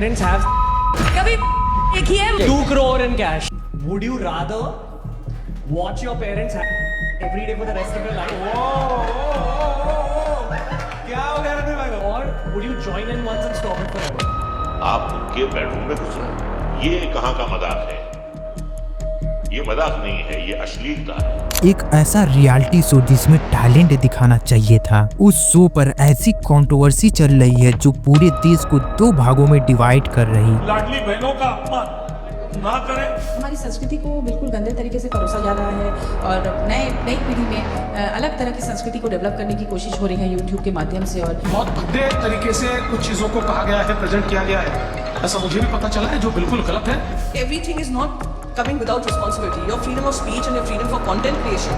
Parents have कभी देखिए 2 crore in cash. Would you rather watch your parents every day for the rest of your life? क्या हो गया रणवीर भाई? Or would you join in once and stop it forever? आप उनके bedroom में घुस रहे, ये कहाँ का मजाक है? ये मजाक नहीं है, ये अश्लीलता है। एक ऐसा रियलिटी शो जिसमें टैलेंट दिखाना चाहिए था, उस शो पर ऐसी कंट्रोवर्सी चल रही है जो पूरे देश को 2 भागों में डिवाइड कर रही। लाडली बहनों का अपमान ना करें। हमारी संस्कृति को बिल्कुल गंदे तरीके से परोसा जा रहा है और नई पीढ़ी में अलग तरह की संस्कृति को डेवलप करने की कोशिश हो रही है यूट्यूब के माध्यम से। और बहुत भद्दे तरीके से कुछ चीजों को कहा गया है, प्रेजेंट किया गया है, ऐसा मुझे भी पता चला है, जो बिल्कुल गलत है। Everything is not coming without responsibility. Your freedom of speech and your freedom for content creation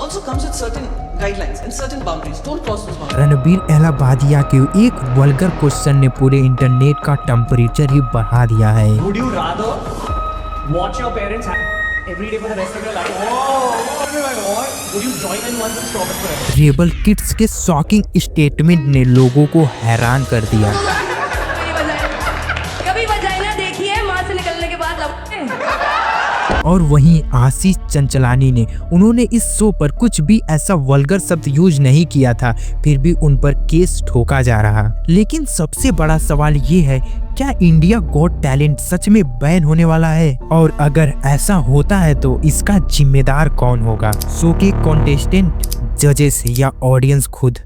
also comes with certain guidelines and certain boundaries. Don't cross those boundaries. Ranbir एलाबादिया के एक वल्गर क्वेश्चन ने पूरे इंटरनेट का temperature ही बढ़ा दिया है। Would you rather watch your parents every day for the rest of your life? Or would you join in once and stop it forever? Rebel kids के shocking statement ने लोगों को हैरान कर दिया। कभी बजाए ना देखिए माँ से निकलने के बाद और वहीं आशीष चंचलानी ने, उन्होंने इस शो पर कुछ भी ऐसा वल्गर शब्द यूज नहीं किया था, फिर भी उन पर केस ठोका जा रहा। लेकिन सबसे बड़ा सवाल ये है, क्या इंडिया गॉट टैलेंट सच में बैन होने वाला है? और अगर ऐसा होता है तो इसका जिम्मेदार कौन होगा? शो के कॉन्टेस्टेंट, जजेस या ऑडियंस खुद?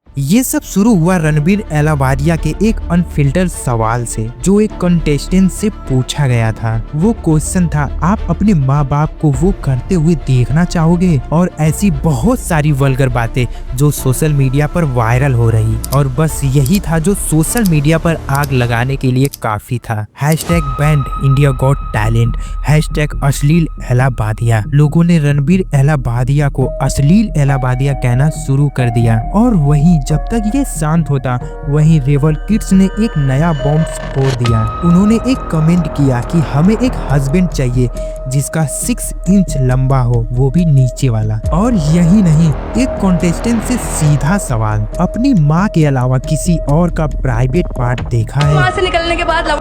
ये सब शुरू हुआ रणबीर एलाबादिया के एक अनफिल्टर सवाल से, जो एक कंटेस्टेंट से पूछा गया था। वो क्वेश्चन था, आप अपने माँ बाप को वो करते हुए देखना चाहोगे? और ऐसी बहुत सारी वल्गर बातें जो सोशल मीडिया पर वायरल हो रही, और बस यही था जो सोशल मीडिया पर आग लगाने के लिए काफी था। #बैंड इंडिया गॉट टैलेंट, #अश्लील एलाबादिया। लोगों ने रणबीर एलाबादिया को अश्लील एलाबादिया कहना शुरू कर दिया। और वहीं जब तक ये शांत होता, वहीं रेबल किड्स ने एक नया बॉम्ब फोड़ दिया। उन्होंने एक कमेंट किया कि हमें एक हस्बैंड चाहिए जिसका 6 इंच लंबा हो, वो भी नीचे वाला। और यही नहीं, एक कॉन्टेस्टेंट से सीधा सवाल, अपनी माँ के अलावा किसी और का प्राइवेट पार्ट देखा है? माँ से निकलने के बाद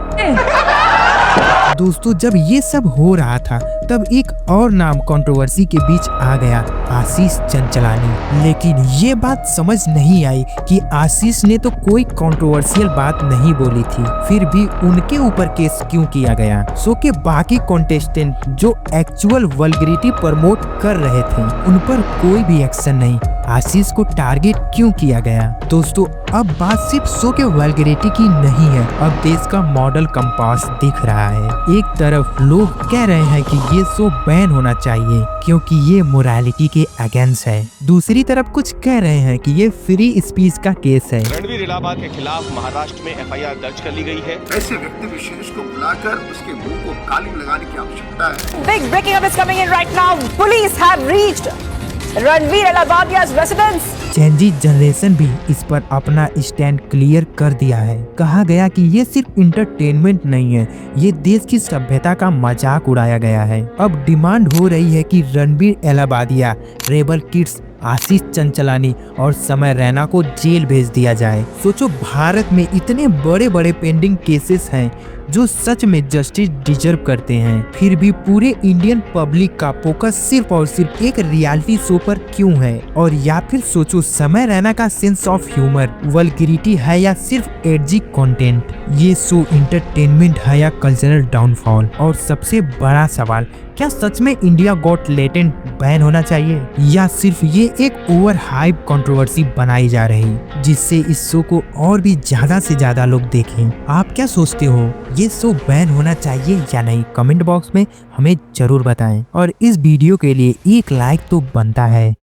दोस्तों, जब ये सब हो रहा था तब एक और नाम कंट्रोवर्सी के बीच आ गया, आशीष चंचलानी। लेकिन ये बात समझ नहीं आई कि आशीष ने तो कोई कंट्रोवर्शियल बात नहीं बोली थी, फिर भी उनके ऊपर केस क्यों किया गया? शो के बाकी कंटेस्टेंट जो एक्चुअल वल्गरिटी प्रमोट कर रहे थे, उन पर कोई भी एक्शन नहीं। आशीष को टारगेट क्यों किया गया? दोस्तों, अब बात सिर्फ शो के वल्गरिटी की नहीं है, अब देश का मॉडल कंपास दिख रहा है। एक तरफ लोग कह रहे हैं कि ये शो बैन होना चाहिए क्योंकि ये मोरालिटी के अगेंस्ट है, दूसरी तरफ कुछ कह रहे हैं कि ये फ्री स्पीच का केस है। रणबीर एलाहाबाद के खिलाफ महाराष्ट्र में FIR दर्ज कर ली गई है। ऐसे व्यक्ति विशेष को बुलाकर उसके मुंह को काली लगाने की आवश्यकता है। Big breaking up is coming in right now. Police have reached Ranbir Allahbadia's residence. चेंजी जनरेशन भी इस पर अपना स्टैंड क्लियर कर दिया है। कहा गया कि ये सिर्फ इंटरटेनमेंट नहीं है, ये देश की सभ्यता का मजाक उड़ाया गया है। अब डिमांड हो रही है कि रणबीर एलाहाबादिया, रेबल किड्स, आशीष चंचलानी और समय रैना को जेल भेज दिया जाए। सोचो, भारत में इतने बड़े बड़े पेंडिंग केसेस हैं जो सच में जस्टिस डिजर्व करते हैं, फिर भी पूरे इंडियन पब्लिक का फोकस सिर्फ और सिर्फ एक रियलिटी शो पर क्यों है? और या फिर सोचो, समय रैना का सेंस ऑफ ह्यूमर वल्गरिटी है या सिर्फ एडजी कंटेंट? ये शो इंटरटेनमेंट है या कल्चरल डाउनफॉल? और सबसे बड़ा सवाल, क्या सच में इंडिया गॉट टैलेंट बैन होना चाहिए या सिर्फ ये एक ओवर हाइप कंट्रोवर्सी बनाई जा रही जिससे इस शो को और भी ज्यादा से ज्यादा लोग देखें? आप क्या सोचते हो, ये शो बैन होना चाहिए या नहीं? कमेंट बॉक्स में हमें जरूर बताएं और इस वीडियो के लिए एक लाइक तो बनता है।